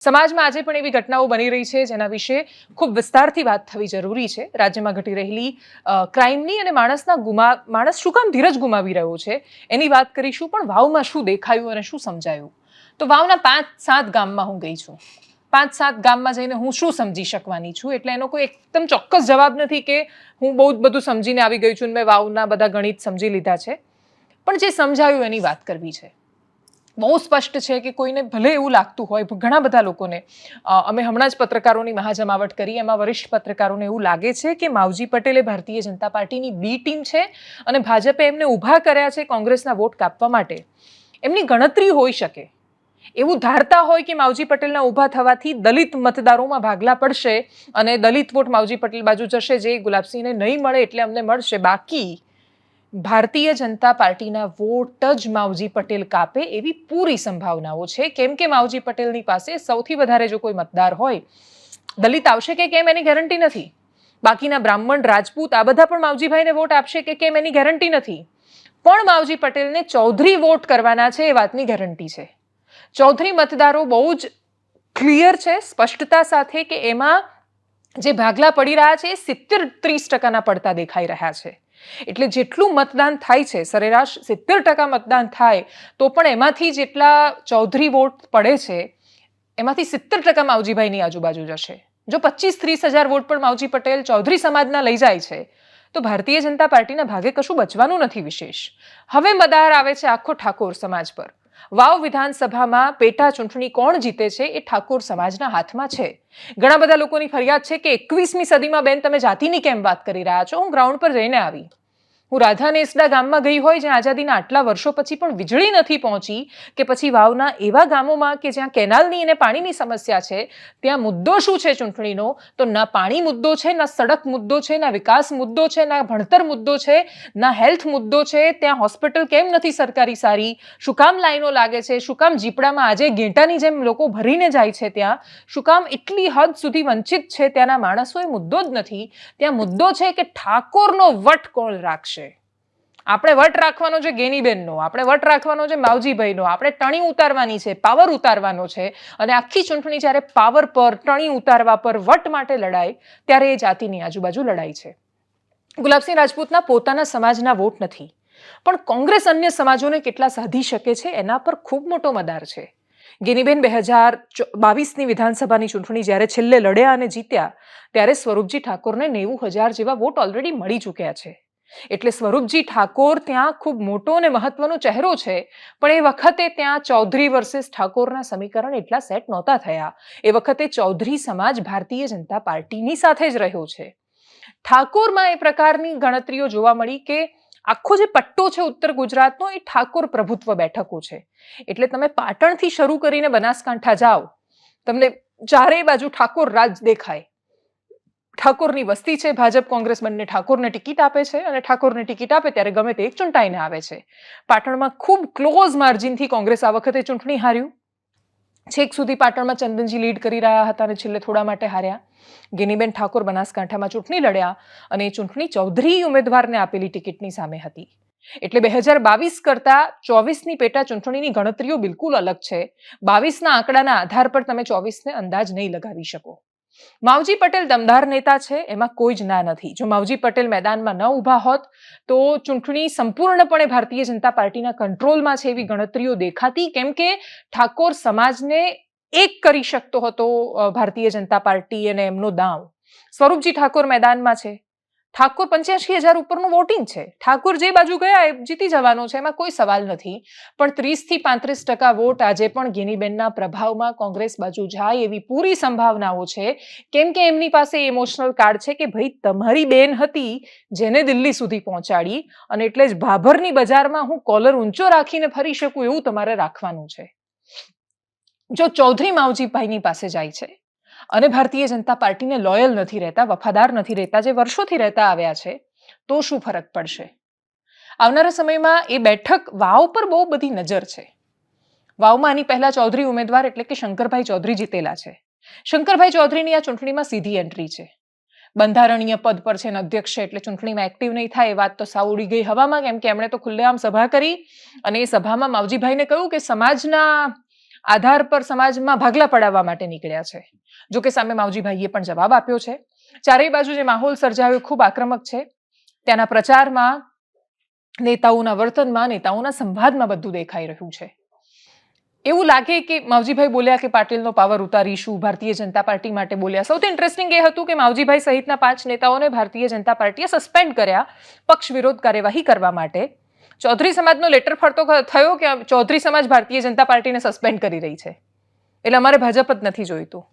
સમાજમાં આજે પણ એવી ઘટનાઓ બની રહી છે જેના વિશે ખૂબ વિસ્તારથી વાત થવી જરૂરી છે. રાજ્યમાં ઘટી રહેલી ક્રાઇમની અને માણસ શું કામ ધીરજ ગુમાવી રહ્યો છે એની વાત કરીશું. પણ વાવમાં શું દેખાયું અને શું સમજાયું? તો વાવના 5-7 ગામમાં હું ગઈ છું. 5-7 ગામમાં જઈને હું શું સમજી શકવાની છું? એટલે એનો કોઈ એકદમ ચોક્કસ જવાબ નથી કે હું બહુ જ બધું સમજીને આવી ગઈ છું, મેં વાવના બધા ગણિત સમજી લીધા છે. પણ જે સમજાયું એની વાત કરવી છે. બહુ સ્પષ્ટ છે કે કોઈને ભલે એવું લાગતું હોય, ઘણા બધા લોકોને, અમે હમણાં જ પત્રકારોની મહાજમાવટ કરી, એમાં વરિષ્ઠ પત્રકારોને એવું લાગે છે કે માવજી પટેલ એ ભારતીય જનતા પાર્ટીની બી ટીમ છે અને ભાજપે એમને ઊભા કર્યા છે કોંગ્રેસના વોટ કાપવા માટે. એમની ગણતરી હોઈ શકે, એવું ધારતા હોય કે માવજી પટેલના ઊભા થવાથી દલિત મતદારોમાં ભાગલા પડશે અને દલિત વોટ માવજી પટેલ બાજુ જશે, જે ગુલાબસિંહને નહીં મળે એટલે અમને મળશે. બાકી ભારતીય જનતા પાર્ટીના વોટ જ માવજી પટેલ કાપે એવી પૂરી સંભાવનાઓ છે. કેમ કે માવજી પટેલની પાસે સૌથી વધારે જો કોઈ મતદાર હોય, દલિત આવશે કે કેમ એની ગેરંટી નથી. બાકીના બ્રાહ્મણ, રાજપૂત આ બધા પણ માવજીભાઈને વોટ આપશે કે કેમ એની ગેરંટી નથી. પણ માવજી પટેલને ચૌધરી વોટ કરવાના છે એ વાતની ગેરંટી છે. ચૌધરી મતદારો બહુ જ ક્લિયર છે, સ્પષ્ટતા સાથે, કે એમાં જે ભાગલા પડી રહ્યા છે એ 70-30% પડતા દેખાઈ રહ્યા છે. એટલે જેટલું મતદાન થાય છે, સરેરાશ 70% મતદાન થાય તો પણ એમાંથી જેટલા ચૌધરી વોટ પડે છે એમાંથી 70% માવજીભાઈની આજુબાજુ જશે. જો 25-30 હજાર વોટ પણ માવજી પટેલ ચૌધરી સમાજના લઈ જાય છે તો ભારતીય જનતા પાર્ટીના ભાગે કશું બચવાનું નથી વિશેષ. હવે મદાર આવે છે આખો ઠાકોર સમાજ પર. વાવ વિધાનસભામાં પેટા ચૂંટણી કોણ જીતે છે એ ઠાકોર સમાજના હાથમાં છે. ઘણા બધા લોકોની ફરિયાદ છે કે 21મી સદીમાં બેન તમે જાતિની કેમ વાત કરી રહ્યા છો? હું ગ્રાઉન્ડ પર જઈને આવી. હું રાધાનેસડા ગામમાં ગઈ હોય જ્યાં આઝાદીના આટલા વર્ષો પછી પણ વીજળી નથી પહોંચી, કે પછી વાવના એવા ગામોમાં કે જ્યાં કેનાલની અને પાણીની સમસ્યા છે, ત્યાં મુદ્દો શું છે ચૂંટણીનો? તો ના પાણી મુદ્દો છે, ના સડક મુદ્દો છે, ના વિકાસ મુદ્દો છે, ના ભણતર મુદ્દો છે, ના હેલ્થ મુદ્દો છે. ત્યાં હોસ્પિટલ કેમ નથી સરકારી સારી? શું કામ લાઈનો લાગે છે? શું કામ જીપડામાં આજે ઘેટાની જેમ લોકો ભરીને જાય છે? ત્યાં શું કામ એટલી હદ સુધી વંચિત છે ત્યાંના માણસો? એ મુદ્દો જ નથી. ત્યાં મુદ્દો છે કે ઠાકોરનો વટ કોણ રાખશે. આપણે વટ રાખવાનો છે ગેનીબેનનો, આપણે વટ રાખવાનો છે માવજીભાઈનો, આપણે ટણી ઉતારવાની છે, પાવર ઉતારવાનો છે. અને આખી ચૂંટણી જ્યારે પાવર પર, ટણી ઉતારવા પર, વટ માટે લડાય ત્યારે એ જાતિની આજુબાજુ લડાય છે. ગુલાબસિંહ રાજપૂતના પોતાના સમાજના વોટ નથી, પણ કોંગ્રેસ અન્ય સમાજોને કેટલા સાધી શકે છે એના પર ખૂબ મોટો મદાર છે. ગેનીબેન 2022ની વિધાનસભાની ચૂંટણી જ્યારે છેલ્લે લડ્યા અને જીત્યા ત્યારે સ્વરૂપજી ઠાકોરને 90,000 જેવા વોટ ઓલરેડી મળી ચૂક્યા છે. એટલે સ્વરૂપજી ઠાકોર ત્યાં ખૂબ મોટો અને મહત્વનો ચહેરો છે. પણ એ વખતે ત્યાં ચૌધરી વર્સિસ ઠાકોરના સમીકરણ એટલા સેટ નહોતા થયા. એ વખતે ચૌધરી સમાજ ભારતીય જનતા પાર્ટીની સાથે જ રહ્યો છે. ઠાકોરમાં એ પ્રકારની ગણતરીઓ જોવા મળી કે આખો જે પટ્ટો છે ઉત્તર ગુજરાતનો એ ઠાકોર પ્રભુત્વ બેઠકો છે. એટલે તમે પાટણથી શરૂ કરીને બનાસકાંઠા જાઓ, તમને ચારે બાજુ ઠાકોર રાજ દેખાય. ઠાકોરની વસ્તી છે, ભાજપ કોંગ્રેસ બંને ઠાકોરને ટિકિટ આપે છે અને ઠાકોરને ટિકિટ આપે ત્યારે ગમે તે એક ચૂંટાઈને આવે છે. પાટણમાં ખૂબ ક્લોઝ માર્જિનથી કોંગ્રેસ આ વખતે ચૂંટણી હાર્યું. છેક સુધી પાટણમાં ચંદનજી લીડ કરી રહ્યા હતા અને છેલ્લે થોડા માટે હાર્યા. ગેનીબેન ઠાકોર બનાસકાંઠામાં ચૂંટણી લડ્યા અને એ ચૂંટણી ચૌધરી ઉમેદવારને આપેલી ટિકિટની સામે હતી. એટલે 2022 કરતા 24ની પેટા ચૂંટણીની ગણતરીઓ બિલકુલ અલગ છે. 22ના આંકડાના આધાર પર તમે 24ને અંદાજ નહીં લગાવી શકો. માવજી પટેલ દમદાર નેતા છે, એમાં કોઈ જ ના નથી. જો માવજી પટેલ મેદાનમાં ન ઊભા હોત તો ચૂંટણી સંપૂર્ણપણે ભારતીય જનતા પાર્ટીના કંટ્રોલમાં છે એવી ગણતરીઓ દેખાતી. કેમ કે ઠાકોર સમાજને એક કરી શકતો હતો ભારતીય જનતા પાર્ટી અને એમનો દાવ. સ્વરૂપજી ઠાકોર મેદાનમાં છે. ઠાકોર 85,000 ઉપરનું વોટિંગ છે. ઠાકોર જે બાજુ ગયા એ જીતી જવાનો છે, એમાં કોઈ સવાલ નથી. પણ 30-35% વોટ આજે પણ ગેનીબેનના પ્રભાવમાં કોંગ્રેસ બાજુ જાય એવી પૂરી સંભાવનાઓ છે. કેમ કે એમની પાસે ઇમોશનલ કાર્ડ છે કે ભાઈ તમારી બેન હતી જેને દિલ્હી સુધી પહોંચાડી, અને એટલે જ ભાભરની બજારમાં હું કોલર ઊંચો રાખીને ફરી શકું એવું તમારે રાખવાનું છે. જો ચૌધરી માવજીભાઈની પાસે જાય છે અને ભારતીય જનતા પાર્ટીને લોયલ નથી રહેતા, વફાદાર નથી રહેતા, જે વર્ષોથી રહેતા આવ્યા છે, તો શું ફરક પડશે? આવનારા સમયમાં એ બેઠક વાવ પર બહુ બધી નજર છે. વાવમાં આની પહેલા ચૌધરી ઉમેદવાર એટલે કે શંકરભાઈ ચૌધરી જીતેલા છે. શંકરભાઈ ચૌધરીની આ ચૂંટણીમાં સીધી એન્ટ્રી છે. બંધારણીય પદ પર છે અને અધ્યક્ષ છે, એટલે ચૂંટણીમાં એક્ટિવ નહીં થાય એ વાત તો સાવ ઉડી ગઈ હવામાં. કેમ કે એમણે તો ખુલ્લેઆમ સભા કરી અને એ સભામાં માવજીભાઈને કહ્યું કે સમાજના આધાર પર સમાજમાં ભાગલા પડાવવા માટે નીકળ્યા છે. જો કે સામે માવજીભાઈએ પણ જવાબ આપ્યો છે. ચારેય બાજુ જે માહોલ સર્જાયો ખૂબ આક્રમક છે. ત્યાંના પ્રચારમાં, નેતાઓના વર્તનમાં, નેતાઓના સંવાદમાં બધું દેખાઈ રહ્યું છે. એવું લાગે કે માવજીભાઈ બોલ્યા કે પાટીલનો પાવર ઉતારીશું, ભારતીય જનતા પાર્ટી માટે બોલ્યા. સૌથી ઇન્ટરેસ્ટિંગ એ હતું કે માવજીભાઈ સહિતના 5 નેતાઓને ભારતીય જનતા પાર્ટીએ સસ્પેન્ડ કર્યા પક્ષ વિરોધ કાર્યવાહી કરવા માટે. ચૌધરી સમાજનો લેટર ફરતો થયો કે ચૌધરી સમાજ ભારતીય જનતા પાર્ટીને સસ્પેન્ડ કરી રહી છે, એટલે અમારે ભાજપ જ નથી જોઈતું.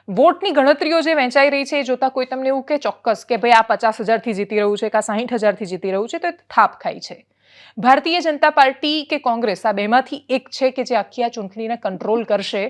વોટની ગણતરીઓ જે વહેંચાઈ રહી છે એ જોતા કોઈ તમને એવું કે ચોક્કસ કે ભાઈ આ 50,000થી જીતી રહ્યું છે કે 60,000થી જીતી રહ્યું છે, તો થાપ ખાય છે. ભારતીય જનતા પાર્ટી કે કોંગ્રેસ આ બેમાંથી એક છે કે જે આખી આ ચૂંટણીને કંટ્રોલ કરશે,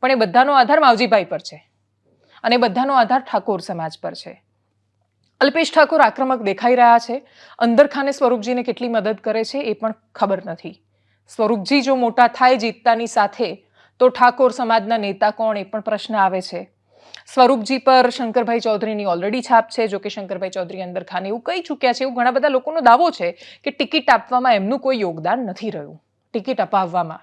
પણ એ બધાનો આધાર માવજીભાઈ પર છે અને બધાનો આધાર ઠાકોર સમાજ પર છે. અલ્પેશ ઠાકોર આક્રમક દેખાઈ રહ્યા છે. અંદરખાને સ્વરૂપજીને કેટલી મદદ કરે છે એ પણ ખબર નથી. સ્વરૂપજી જો મોટા થાય જીતતાની સાથે તો ઠાકોર સમાજના નેતા કોણ એ પણ પ્રશ્ન આવે છે. સ્વરૂપજી પર શંકરભાઈ ચૌધરીની ઓલરેડી છાપ છે. જો કે શંકરભાઈ ચૌધરી અંદરખાને એવું કહી ચૂક્યા છે, એવું ઘણા બધા લોકોનો દાવો છે કે ટિકિટ આપવામાં એમનું કોઈ યોગદાન નથી રહ્યું, ટિકિટ અપાવવામાં.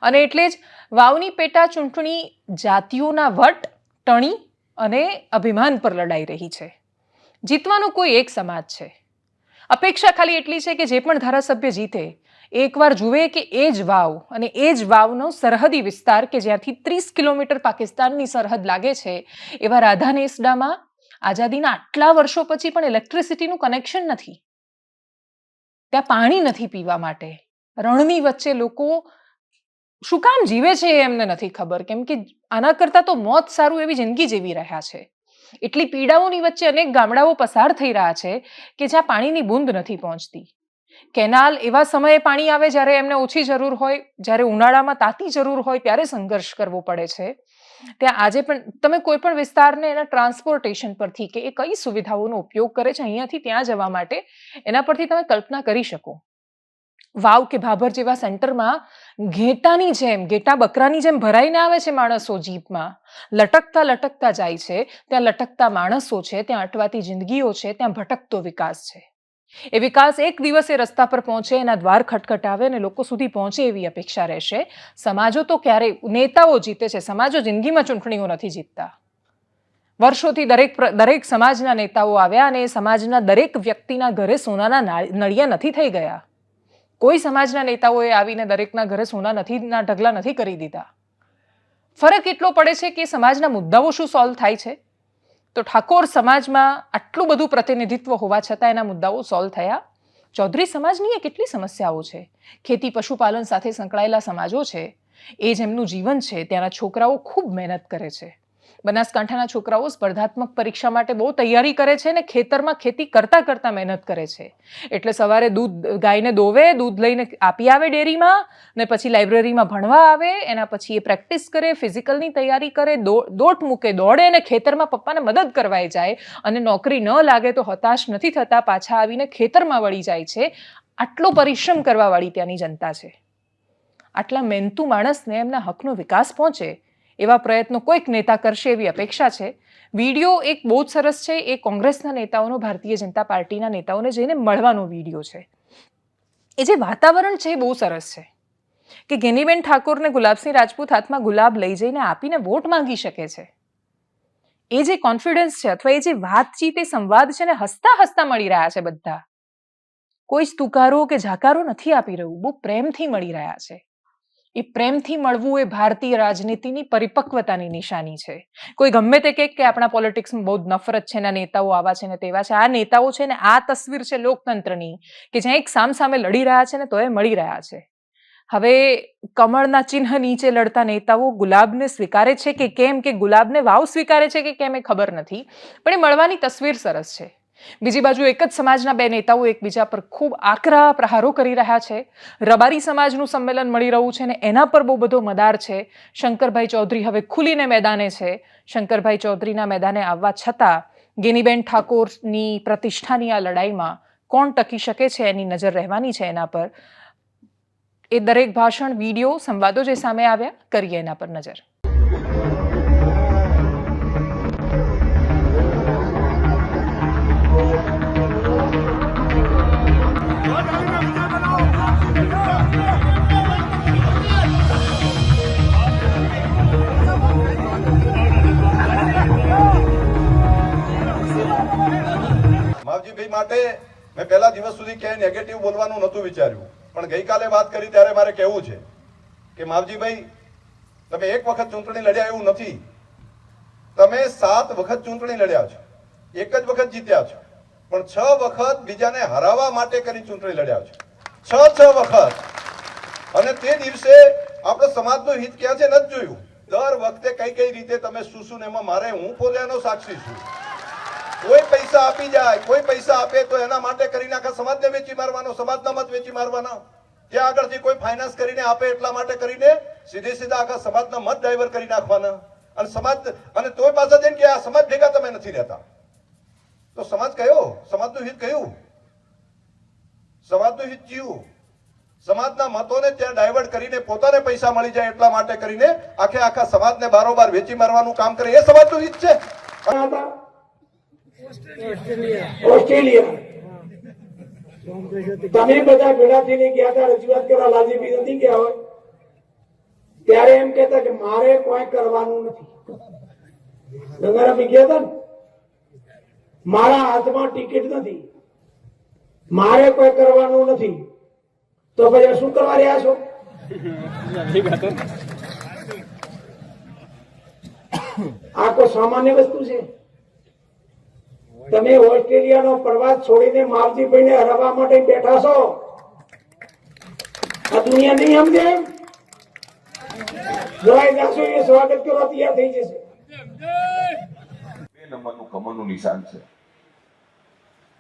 અને એટલે જ વાવની પેટા ચૂંટણી જાતિઓના વટ, ટણી અને અભિમાન પર લડાઈ રહી છે. જીતવાનો કોઈ એક સમાજ છે. અપેક્ષા ખાલી એટલી છે કે જે પણ ધારાસભ્ય જીતે એકવાર જુએ કે એ જ વાવ અને એ જ વાવનો સરહદી વિસ્તાર કે જ્યાંથી 30 કિલોમીટર પાકિસ્તાનની સરહદ લાગે છે, એવા રાધાનેસડામાં આઝાદીના આટલા વર્ષો પછી પણ ઇલેક્ટ્રિસિટીનું કનેક્શન નથી. ત્યાં પાણી નથી પીવા માટે. રણની વચ્ચે લોકો શું કામ જીવે છે એ એમને નથી ખબર, કેમ કે આના કરતાં તો મોત સારું એવી જિંદગી જીવી રહ્યા છે. એટલી પીડાઓની વચ્ચે અનેક ગામડાઓ પસાર થઈ રહ્યા છે કે જ્યાં પાણીની બૂંદ નથી પહોંચતી. કેનાલ એવા સમયે પાણી આવે જ્યારે એમને ઓછી જરૂર હોય, જ્યારે ઉનાળામાં તાતી જરૂર હોય ત્યારે સંઘર્ષ કરવો પડે છે. ત્યાં આજે પણ તમે કોઈ પણ વિસ્તારને એના ટ્રાન્સપોર્ટેશન પરથી કે એ કઈ સુવિધાઓનો ઉપયોગ કરે છે અહીંયાથી ત્યાં જવા માટે, એના પરથી તમે કલ્પના કરી શકો. વાવ કે ભાભર જેવા સેન્ટરમાં ઘેટાની જેમ, ઘેટા બકરાની જેમ ભરાઈને આવે છે માણસો જીપમાં, લટકતા લટકતા જાય છે. ત્યાં લટકતા માણસો છે, ત્યાં અટવાતી જિંદગીઓ છે, ત્યાં ભટકતો વિકાસ છે. એ વિકાસ એક દિવસે રસ્તા પર પહોંચે, એના દ્વાર ખટખટાવે અને લોકો સુધી પહોંચે એવી અપેક્ષા રહેશે. સમાજો તો ક્યારેય, નેતાઓ જીતે છે, સમાજો જિંદગીમાં ચૂંટણીઓ નથી જીતતા. વર્ષોથી દરેક સમાજના નેતાઓ આવ્યા અને એ સમાજના દરેક વ્યક્તિના ઘરે સોનાના નળિયા નથી થઈ ગયા. કોઈ સમાજના નેતાઓએ આવીને દરેકના ઘરે સોના ઢગલા નથી કરી દીધા. ફરક એટલો પડે છે કે સમાજના મુદ્દાઓ શું સોલ્વ થાય છે. તો ઠાકોર સમાજમાં આટલું બધું પ્રતિનિધિત્વ હોવા છતાં એના મુદ્દાઓ સોલ્વ થયા. ચૌધરી સમાજની એ કેટલી સમસ્યાઓ છે. ખેતી પશુપાલન સાથે સંકળાયેલા સમાજો છે, એ જ એમનું જીવન છે. ત્યાંના છોકરાઓ ખૂબ મહેનત કરે છે. બનાસકાંઠાના છોકરાઓ સ્પર્ધાત્મક પરીક્ષા માટે બહુ તૈયારી કરે છે અને ખેતરમાં ખેતી કરતા મહેનત કરે છે. એટલે સવારે ગાયને દોવે, દૂધ લઈને આપી આવે ડેરીમાં, ને પછી લાઇબ્રેરીમાં ભણવા આવે, એના પછી એ પ્રેક્ટિસ કરે, ફિઝિકલની તૈયારી કરે, દોટ મૂકે, દોડે અને ખેતરમાં પપ્પાને મદદ કરવાય જાય. અને નોકરી ન લાગે તો હતાશ નથી થતા, પાછા આવીને ખેતરમાં વળી જાય છે. આટલો પરિશ્રમ કરવાવાળી ત્યાંની જનતા છે. આટલા મહેનતુ માણસને એમના હકનો વિકાસ પહોંચે એવા પ્રયત્નો કોઈક નેતા કરશે એવી અપેક્ષા છે. વિડીયો એક બહુ જ સરસ છે. એ કોંગ્રેસના નેતાઓનો ભારતીય જનતા પાર્ટીના નેતાઓને જઈને મળવાનો વિડીયો છે. એ જે વાતાવરણ છે એ બહુ સરસ છે કે ગેનીબેન ઠાકોરને ગુલાબસિંહ રાજપૂત હાથમાં ગુલાબ લઈ જઈને આપીને વોટ માંગી શકે છે. એ જે કોન્ફિડન્સ છે અથવા એ જે વાતચીત, એ સંવાદ છે ને, હસતા હસતા મળી રહ્યા છે બધા. કોઈ જ તુકારો કે જાકારો નથી આપી રહ્યું, બહુ પ્રેમથી મળી રહ્યા છે. એ પ્રેમથી મળવું એ ભારતીય રાજનીતિની પરિપક્વતાની નિશાની છે. કોઈ ગમે તે કે આપણા પોલિટિક્સમાં બહુ જ નફરત છે, એના નેતાઓ આવા છે ને તેવા છે. આ નેતાઓ છે ને, આ તસવીર છે લોકતંત્રની કે જ્યાં એક સામસામે લડી રહ્યા છે ને તો એ મળી રહ્યા છે. હવે કમળના ચિહ્ન નીચે લડતા નેતાઓ ગુલાબને સ્વીકારે છે કે કેમ, કે ગુલાબને વાવ સ્વીકારે છે કે કેમ એ ખબર નથી, પણ એ મળવાની તસવીર સરસ છે. બીજી બાજુ એક જ સમાજના બે નેતાઓ એકબીજા પર ખૂબ આકરા પ્રહારો કરી રહ્યા છે. રબારી સમાજનું સંમેલન મળી રહ્યું છે ને એના પર બહુ બધો મદાર છે. શંકરભાઈ ચૌધરી હવે ખુલીને મેદાને છે. શંકરભાઈ ચૌધરીના મેદાને આવવા છતાં ગેનીબેન ઠાકોરની પ્રતિષ્ઠાની આ લડાઈમાં કોણ ટકી શકે છે એની નજર રહેવાની છે એના પર. એ દરેક ભાષણ, વિડીયો, સંવાદો જે સામે આવ્યા, કરીએ એના પર નજર. માટે મેં પહેલા દિવસ સુધી ક્યાંય નેગેટિવ બોલવાનું નહોતું વિચાર્યું, પણ ગઈકાલે વાત કરી ત્યારે મારે કહેવું છે કે માવજીભાઈ, તમે એક વખત ચૂંટણી લડ્યા એવું નથી, તમે 7 વખત ચૂંટણી લડ્યા છો, એક જ વખત જીત્યા છો, પણ 6 વખત બીજાને હરાવવા માટે કરી ચૂંટણી લડ્યા છો, 6 વખત. અને તે દિવસે આપણો સમાજનું હિત ક્યાં છે નથી જોયું. દર વખતે કઈ રીતે તમે શું ને એમાં મારે, હું પોતે એનો સાક્ષી છું. કોઈ પૈસા આપી જાય, કોઈ પૈસા આપે તો એના માટે કરીને આખા સમાજને વેચી મારવાનો, સમાજના મત વેચી મારવાના. ત્યાં આગળથી કોઈ ફાઇનાન્સ કરીને આપે એટલા માટે કરીને સીધા આખા સમાજના મત ડાયવર કરી નાખવાના. અને સમાજ, અને તોય પાછા જઈને કે આ સમાજ ભેગા તમે નથી રહેતા. તો સમાજ કયો? સમાજનું હિત કયું? સમાજનું હિત જીવું. સમાજના મતોને ત્યાં ડાયવર્ટ કરીને પોતાને પૈસા મળી જાય એટલા માટે કરીને આખા સમાજને બારોબાર વેચી મારવાનું કામ કરે, એ સમાજનું હિત છે. ઓસ્ટ્રેલિયા તમે બધા ભેગા થઈને ગયા હતા રજૂઆત કરવા, લાલજીભાઈ નથી ગયા હોય ત્યારે એમ કહેતા કે મારે કોઈ કરવાનું નથી. ગંગારામભાઈ ગયા હતા ને, મારા હાથમાં ટિકિટ નથી, મારે કોઈ કરવાનું નથી. તો ભાઈ શું કરવા રહ્યા છો? આ કોઈ સામાન્ય વસ્તુ છે? તમે ઓસ્ટ્રેલિયાનો પ્રવાસ છોડીને માવજીભાઈને હરાવવા માટે બેઠા છો. આ દુનિયા નહીં સમજે એમ? જોઈ જાશો એ સ્વાગત કરવા તૈયાર થઈ જશે. 2 નંબરનું કમળનું નિશાન છે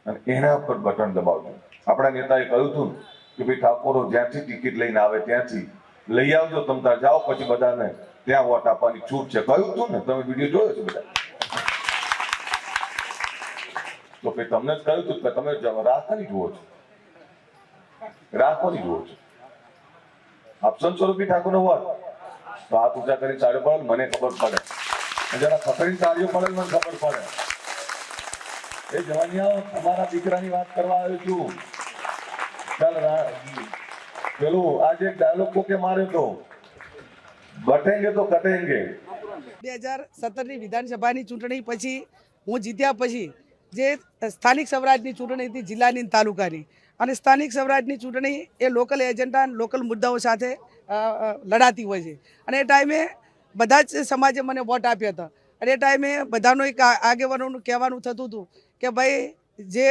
અને એના ઉપર બટન દબાવજો. આપણા નેતાએ કહ્યું હતું કે ભાઈ ઠાકોરો જ્યાંથી ટિકિટ લઈને આવે ત્યાંથી લઈ આવજો, તમ તાર જાઓ, પછી બધાને ત્યાં વોટ આપવાની છૂટ છે. કહ્યું હતું ને, તમે વિડીયો જોયો છે બધા? તો ભાઈ તમને જ કહ્યું હતું કે તમે રાહ કોની જુઓ છો? રાહ કોની જુઓ છો? આપશન સ્વરૂપી ઠાકોરનો વોટ તો હાથ ઊંચા કરી ચાલ્યો પડે, મને ખબર પડે. જરા ખતરી ચાલ્યો પડે, મને ખબર પડે. એ જવાનિયા, તમારા દીકરાની વાત કરવા આવ્યો છું. ચાલ, પેલું આજે એક ડાયલોગ કોકે માર્યો તો, બટેંગે તો કટેંગે. 2017ની વિધાનસભાની ચૂંટણી પછી હું જીત્યા પછી જે સ્થાનિક સ્વરાજની ચૂંટણી હતી, જિલ્લાની તાલુકાની, અને સ્થાનિક સ્વરાજની ચૂંટણી એ લોકલ એજન્ડા, લોકલ મુદ્દાઓ સાથે લડાતી હોય છે. અને એ ટાઈમે બધા જ સમાજે મને વોટ આપ્યા હતા. અને એ ટાઈમે બધાનું એક આગેવાનોનું કહેવાનું થતું હતું કે ભાઈ, જે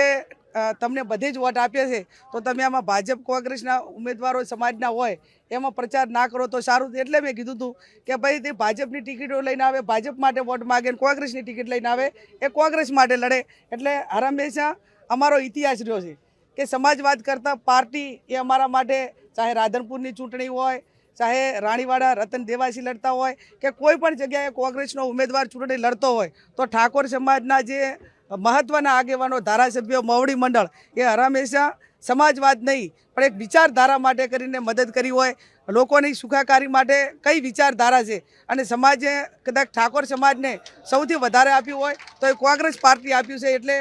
તમને બધે જ વોટ આપ્યા છે તો તમે આમાં ભાજપ કોંગ્રેસના ઉમેદવારો સમાજના હોય એમાં પ્રચાર ના કરો તો સારું. એટલે મેં કીધું હતું કે ભાઈ, તે ભાજપની ટિકિટો લઈને આવે, ભાજપ માટે વોટ માગે, કોંગ્રેસની ટિકિટ લઈને આવે એ કોંગ્રેસ માટે લડે. એટલે હંમેશા અમારો ઇતિહાસ રહ્યો છે કે સમાજવાદ કરતાં પાર્ટી એ અમારા માટે, ચાહે રાધનપુરની ચૂંટણી હોય, ચાહે રાણીવાડા રતન દેવાસી લડતા હોય, કે કોઈ પણ જગ્યાએ કોંગ્રેસનો ઉમેદવાર ચૂંટણી લડતો હોય તો ઠાકોર સમાજના જે મહત્વના આગેવાનો, ધારાસભ્યો, મોવડી મંડળ એ હંમેશા સમાજવાદ નહીં પણ એક વિચારધારા માટે કરીને મદદ કરી હોય. લોકોની સુખાકારી માટે કઈ વિચારધારા છે અને સમાજે કદાચ ઠાકોર સમાજને સૌથી વધારે આપ્યું હોય તો એ કોંગ્રેસ પાર્ટી આપ્યું છે. એટલે